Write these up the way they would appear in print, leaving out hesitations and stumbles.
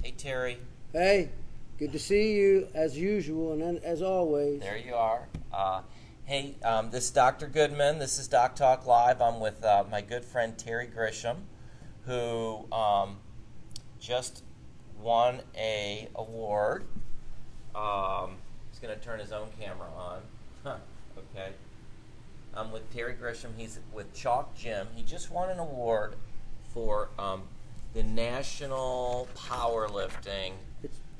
Hey, Terry. Hey, good to see you as usual and as always. There you are. Hey, this is Dr. Goodman. This is Doc Talk Live. I'm with my good friend Terry Grisham, who just won a award. He's going to turn his own camera on. Okay. I'm with Terry Grisham. He's with Chalk Gym. He just won an award for the National Powerlifting.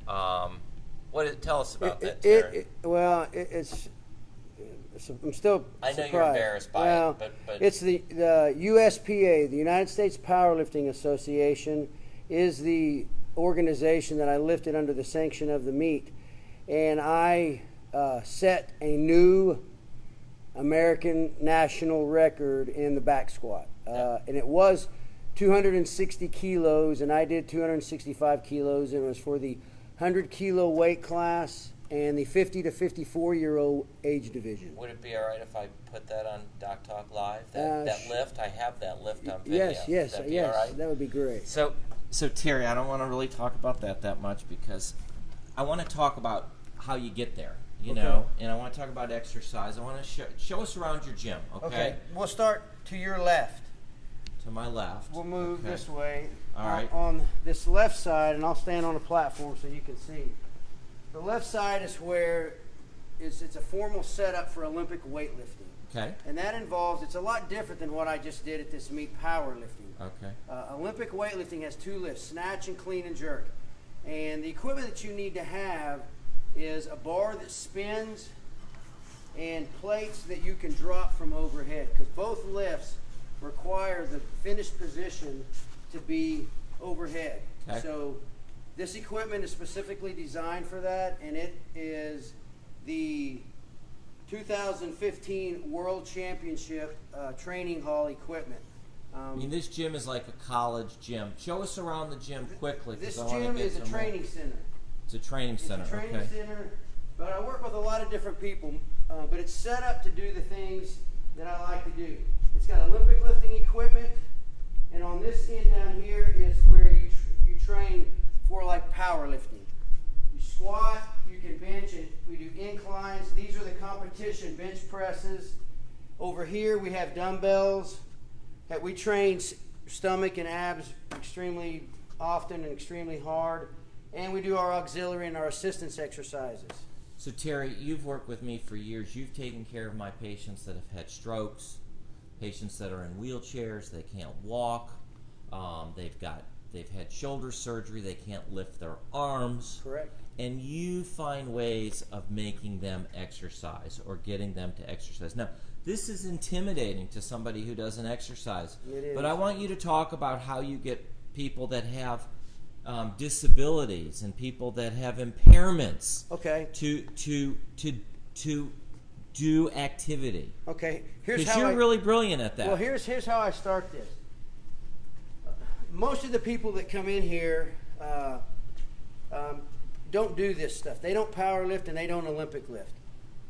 Tell us about that, Terry. I'm still I know surprised. You're embarrassed by it, but it's the USPA, the United States Powerlifting Association, is the organization that I lifted under the sanction of the meet, and I set a new American national record in the back squat, and it was 260 kilos, and I did 265 kilos, and it was for the 100 kilo weight class and the 50 to 54-year-old age division. Would it be all right if I put that on Doc Talk Live? That lift, I have that lift on video. Yes, all right? That would be great. So Terry, I don't want to really talk about that much because I want to talk about how you get there, you know, and I want to talk about exercise. I want to show us around your gym, okay? We'll start to your left. To my left. We'll move this way. All right. On this left side, and I'll stand on the platform so you can see. The left side is where it's a formal setup for Olympic weightlifting. Okay. And that involves, it's a lot different than what I just did at this meet, powerlifting. Okay. Olympic weightlifting has two lifts, snatch and clean and jerk. And the equipment that you need to have is a bar that spins and plates that you can drop from overhead, because both lifts require the finished position to be overhead. Okay. So this equipment is specifically designed for that, and it is the 2015 World Championship training hall equipment. I mean, this gym is like a college gym. Show us around the gym quickly. This gym is a training center. It's a training center. It's a training center, but I work with a lot of different people, but it's set up to do the things that I like to do. It's got Olympic lifting equipment, and on this end down here is where you train for like powerlifting. You squat, you can bench, and we do inclines. These are the competition bench presses. Over here we have dumbbells. That we train stomach and abs extremely often and extremely hard. And we do our auxiliary and our assistance exercises. So Terry, you've worked with me for years. You've taken care of my patients that have had strokes, patients that are in wheelchairs, they can't walk, they've had shoulder surgery, they can't lift their arms. Correct. And you find ways of making them exercise or getting them to exercise. Now, this is intimidating to somebody who doesn't exercise. It is. But I want you to talk about how you get people that have disabilities and people that have impairments to do activity. Okay. Because you're really brilliant at that. Well, here's how I start this. Most of the people that come in here don't do this stuff. They don't power lift and they don't Olympic lift.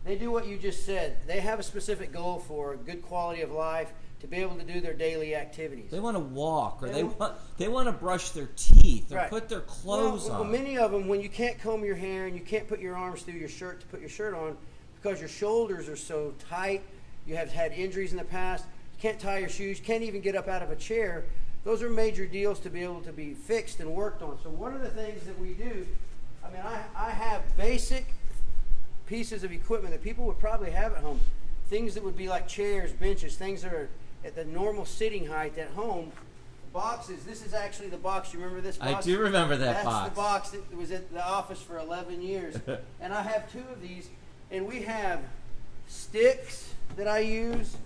They do what you just said. They have a specific goal for a good quality of life, to be able to do their daily activities. They want to walk, or they want to brush their teeth, or put their clothes on. Well, many of them, when you can't comb your hair and you can't put your arms through your shirt to put your shirt on because your shoulders are so tight, you have had injuries in the past, you can't tie your shoes, can't even get up out of a chair, those are major deals to be able to be fixed and worked on. So one of the things that we do, I mean, I have basic pieces of equipment that people would probably have at home. Things that would be like chairs, benches, things that are at the normal sitting height at home. Boxes. This is actually the box. You remember this box? I do remember that box. That's the box that was at the office for 11 years. And I have two of these. And we have sticks that I use,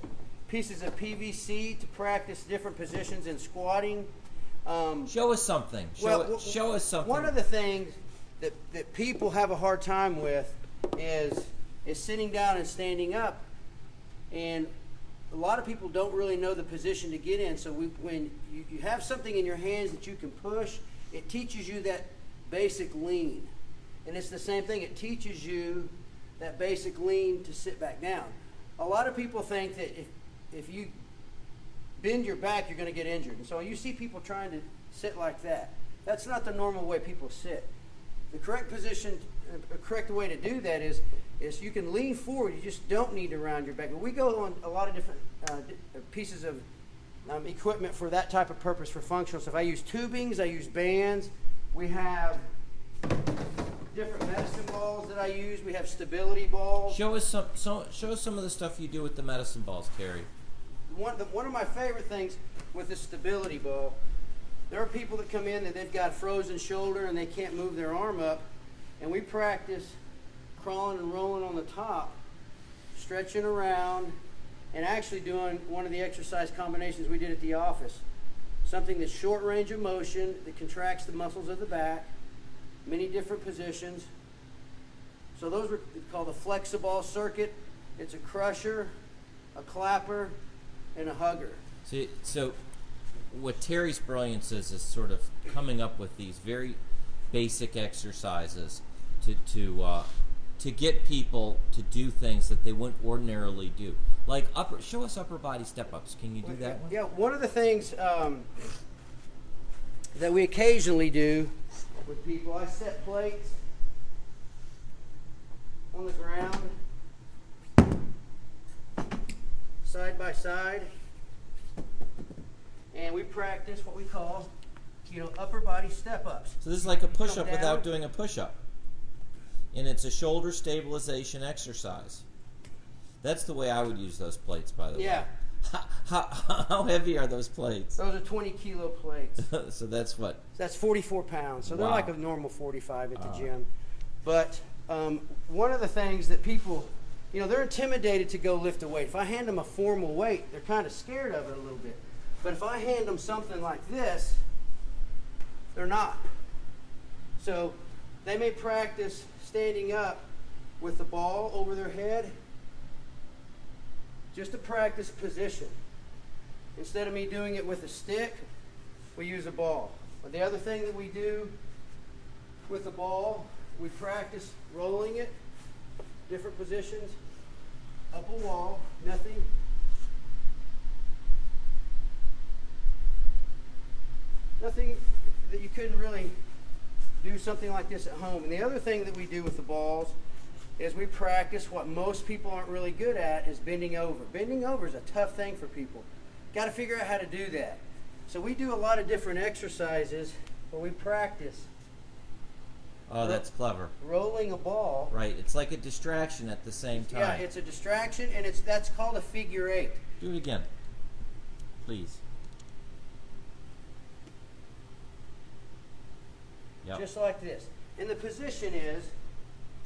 pieces of PVC to practice different positions in squatting. Show us something. Show us something. One of the things that people have a hard time with is sitting down and standing up, and a lot of people don't really know the position to get in. So when you have something in your hands that you can push, it teaches you that basic lean, and it's the same thing. It teaches you that basic lean to sit back down. A lot of people think that if you bend your back, you're going to get injured, and so you see people trying to sit like that. That's not the normal way people sit. The correct position, correct way to do that is you can lean forward. You just don't need to round your back. But we go on a lot of different pieces of equipment for that type of purpose, for functional stuff. I use tubings. I use bands. We have different medicine balls that I use. We have stability balls. Show us some of the stuff you do with the medicine balls, Terry. One of my favorite things with the stability ball, there are people that come in that they've got frozen shoulder and they can't move their arm up, and we practice crawling and rolling on the top, stretching around, and actually doing one of the exercise combinations we did at the office. Something that's short range of motion that contracts the muscles of the back, many different positions. So those were called the flexiball circuit. It's a crusher, a clapper, and a hugger. So what Terry's brilliance is sort of coming up with these very basic exercises to get people to do things that they wouldn't ordinarily do. Like show us upper body step-ups. Can you do that one? Yeah, one of the things that we occasionally do with people, I set plates on the ground, side by side, and we practice what we call, upper body step-ups. So this is like a push-up without doing a push-up. And it's a shoulder stabilization exercise. That's the way I would use those plates, by the way. Yeah. How heavy are those plates? Those are 20-kilo plates. So that's what? That's 44 pounds. So they're Wow. like a normal 45 at the gym. But one of the things that people, they're intimidated to go lift a weight. If I hand them a formal weight, they're kind of scared of it a little bit. But if I hand them something like this, they're not. So they may practice standing up with the ball over their head, just to practice position. Instead of me doing it with a stick, we use a ball. But the other thing that we do with the ball, we practice rolling it, different positions, up a wall, nothing that you couldn't really do something like this at home. And the other thing that we do with the balls is we practice what most people aren't really good at, is bending over. Bending over is a tough thing for people. Got to figure out how to do that. So we do a lot of different exercises where we practice. Oh, that's clever. Rolling a ball. Right, it's like a distraction at the same time. Yeah, it's a distraction, and that's called a figure eight. Do it again, please. Yep. Just like this. And the position is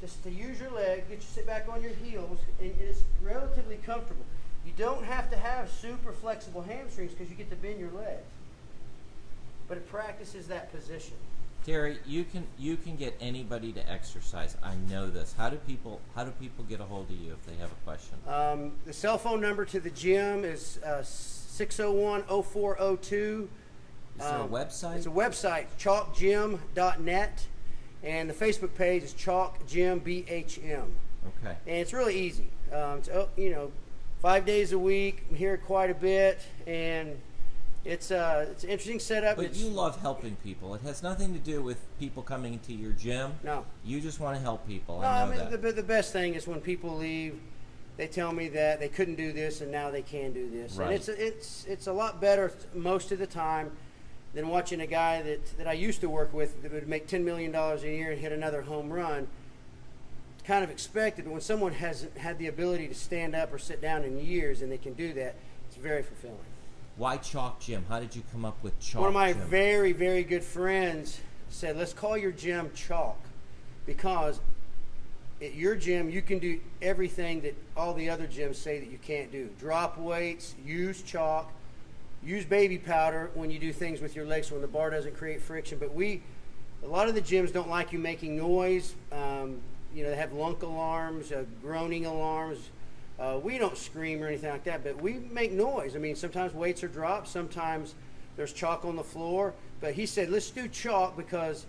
just to use your leg, get you sit back on your heels, and it's relatively comfortable. You don't have to have super flexible hamstrings because you get to bend your legs. But it practices that position. Terry, you can get anybody to exercise. I know this. How do people get a hold of you if they have a question? The cell phone number to the gym is 601-0402. Is there a website? It's a website, chalkgym.net, and the Facebook page is chalkgymbhm. Okay. And it's really easy. It's 5 days a week. I'm here quite a bit, and it's an interesting setup. But you love helping people. It has nothing to do with people coming into your gym. No. You just want to help people. No, I know that. The best thing is when people leave, they tell me that they couldn't do this and now they can do this. Right. And it's a lot better most of the time than watching a guy that I used to work with that would make $10 million a year and hit another home run. It's kind of expected, but when someone hasn't had the ability to stand up or sit down in years and they can do that, it's very fulfilling. Why Chalk Gym? How did you come up with Chalk One of my Gym? very, very good friends said, let's call your gym Chalk, because at your gym you can do everything that all the other gyms say that you can't do. Drop weights, use chalk, use baby powder when you do things with your legs so when the bar doesn't create friction. But a lot of the gyms don't like you making noise. They have lunk alarms, groaning alarms. We don't scream or anything like that, but we make noise. I mean, sometimes weights are dropped, sometimes there's chalk on the floor. But he said, let's do chalk because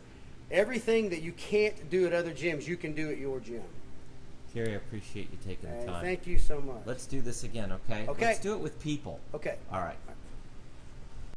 everything that you can't do at other gyms, you can do at your gym. Terry, I appreciate you taking the time. Thank you so much. Let's do this again, okay? Okay. Let's do it with people. Okay. All right.